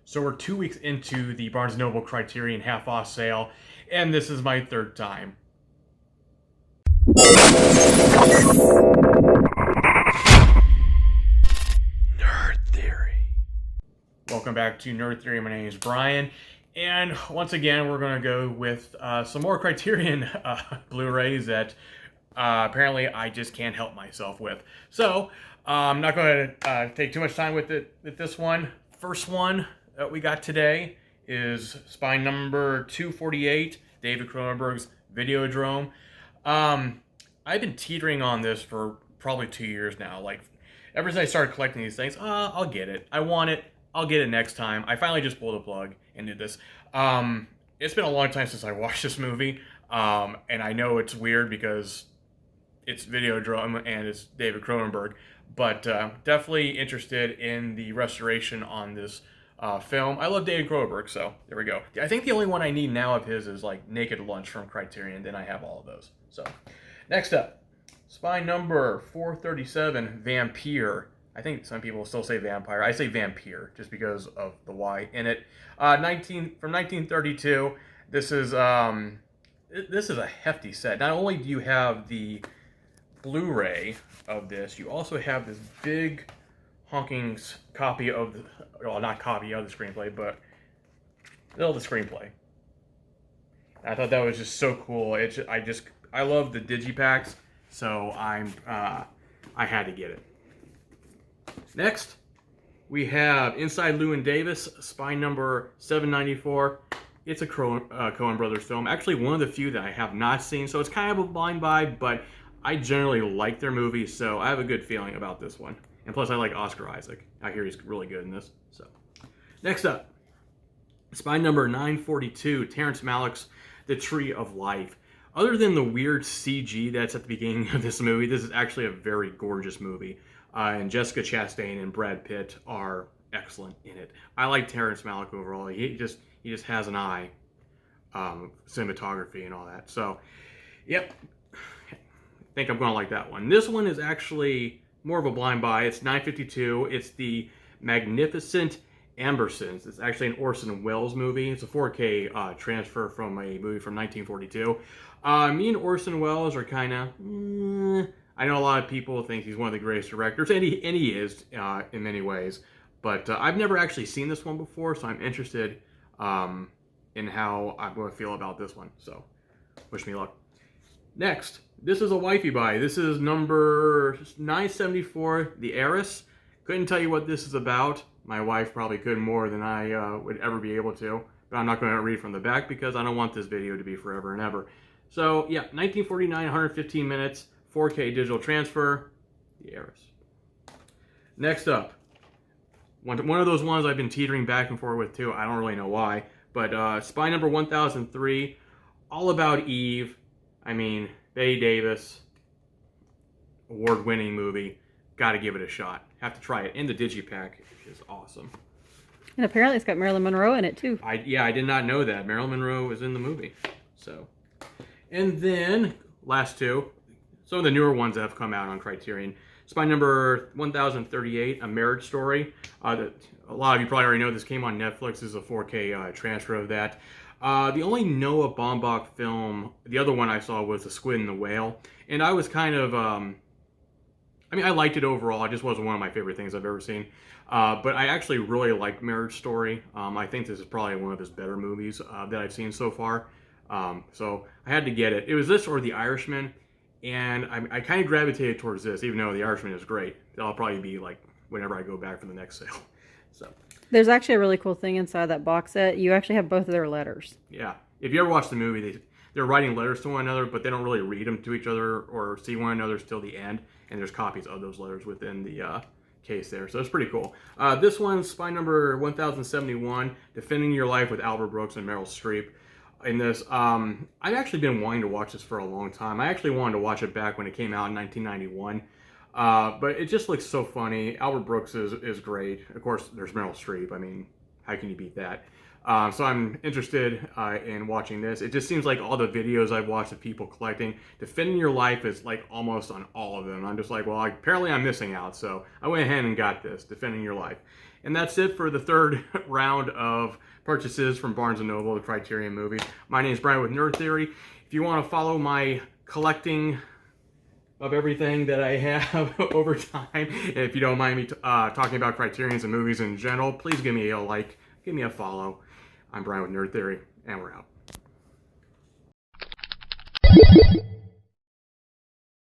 So we're 2 weeks into the Barnes & Noble Criterion half-off sale, and this is my third time. Nerd Theory. Welcome back to Nerd Theory. My name is Brian, and once again we're going to go with some more Criterion Blu-rays that apparently I just can't help myself with. So I'm not going to take too much time with this one. First one that we got today is spine number 248, David Cronenberg's Videodrome. I've been teetering on this for probably 2 years now. Like, ever since I started collecting these things, I'll get it. I want it. I'll get it next time. I finally just pulled the plug and did this. It's been a long time since I watched this movie, and I know it's weird because it's Videodrome and it's David Cronenberg, but definitely interested in the restoration on this film. I love David Cronenberg, so there we go. I think the only one I need now of his is like Naked Lunch from Criterion, then I have all of those. So next up, spine number 437, Vampire. I think some people still say vampire. I say vampire just because of the Y in it. From 1932. This is a hefty set. Not only do you have the Blu-ray of this, you also have this big honking copy of the, well, not copy of the screenplay, but still the screenplay. I thought that was just so cool. I love the digipacks, so I had to get it. Next, we have Inside Llewyn Davis, spine number 794. It's a Coen Brothers film. Actually, one of the few that I have not seen, so it's kind of a blind buy, but I generally like their movies, so I have a good feeling about this one. And plus, I like Oscar Isaac. I hear he's really good in this. So, next up, spine number 942, Terrence Malick's The Tree of Life. Other than the weird CG that's at the beginning of this movie, this is actually a very gorgeous movie. And Jessica Chastain and Brad Pitt are excellent in it. I like Terrence Malick overall. He just has an eye, cinematography and all that. So, yep, I think I'm going to like that one. This one is actually more of a blind buy. It's 952. It's the Magnificent Ambersons. It's actually an Orson Welles movie. It's a 4K transfer from a movie from 1942. Me and Orson Welles are kind of... I know a lot of people think he's one of the greatest directors, and he is in many ways. But I've never actually seen this one before, so I'm interested in how I'm going to feel about this one. So, wish me luck. Next, this is a Wifey Buy. This is number 974, The Heiress. Couldn't tell you what this is about. My wife probably could more than I would ever be able to. But I'm not going to read from the back because I don't want this video to be forever and ever. So, yeah, 1949, 115 minutes. 4K digital transfer, The Heiress. Next up, one of those ones I've been teetering back and forth with too. I don't really know why, but spine number 1003, All About Eve. I mean, Bette Davis, award-winning movie. Got to give it a shot. Have to try it. And the digipack is awesome. And apparently it's got Marilyn Monroe in it too. I did not know that. Marilyn Monroe was in the movie. So, and then last two. Some of the newer ones that have come out on Criterion. Spine number 1038, A Marriage Story. A lot of you probably already know this came on Netflix. This is a 4K transfer of that. The only Noah Baumbach film, the other one I saw was The Squid and the Whale. And I was kind of, I liked it overall. It just wasn't one of my favorite things I've ever seen. But I actually really like Marriage Story. I think this is probably one of his better movies that I've seen so far. So I had to get it. It was this or The Irishman. And I kind of gravitated towards this, even though The Irishman is great. That'll probably be like whenever I go back for the next sale. So there's actually a really cool thing inside that box set. You actually have both of their letters. Yeah. If you ever watch the movie, they're writing letters to one another, but they don't really read them to each other or see one another till the end. And there's copies of those letters within the case there. So it's pretty cool. This one's spine number 1071, Defending Your Life with Albert Brooks and Meryl Streep. In this, I've actually been wanting to watch this for a long time. I actually wanted to watch it back when it came out in 1991, but it just looks so funny. Albert Brooks is great. Of course, there's Meryl Streep. I mean, how can you beat that? So I'm interested in watching this. It just seems like all the videos I've watched of people collecting, Defending Your Life is like almost on all of them. I'm just like, well, apparently I'm missing out. So I went ahead and got this, Defending Your Life. And that's it for the third round of purchases from Barnes & Noble, the Criterion movies. My name is Brian with Nerd Theory. If you want to follow my collecting of everything that I have over time, if you don't mind me talking about Criterions and movies in general, please give me a like, give me a follow. I'm Brian with Nerd Theory, and we're out.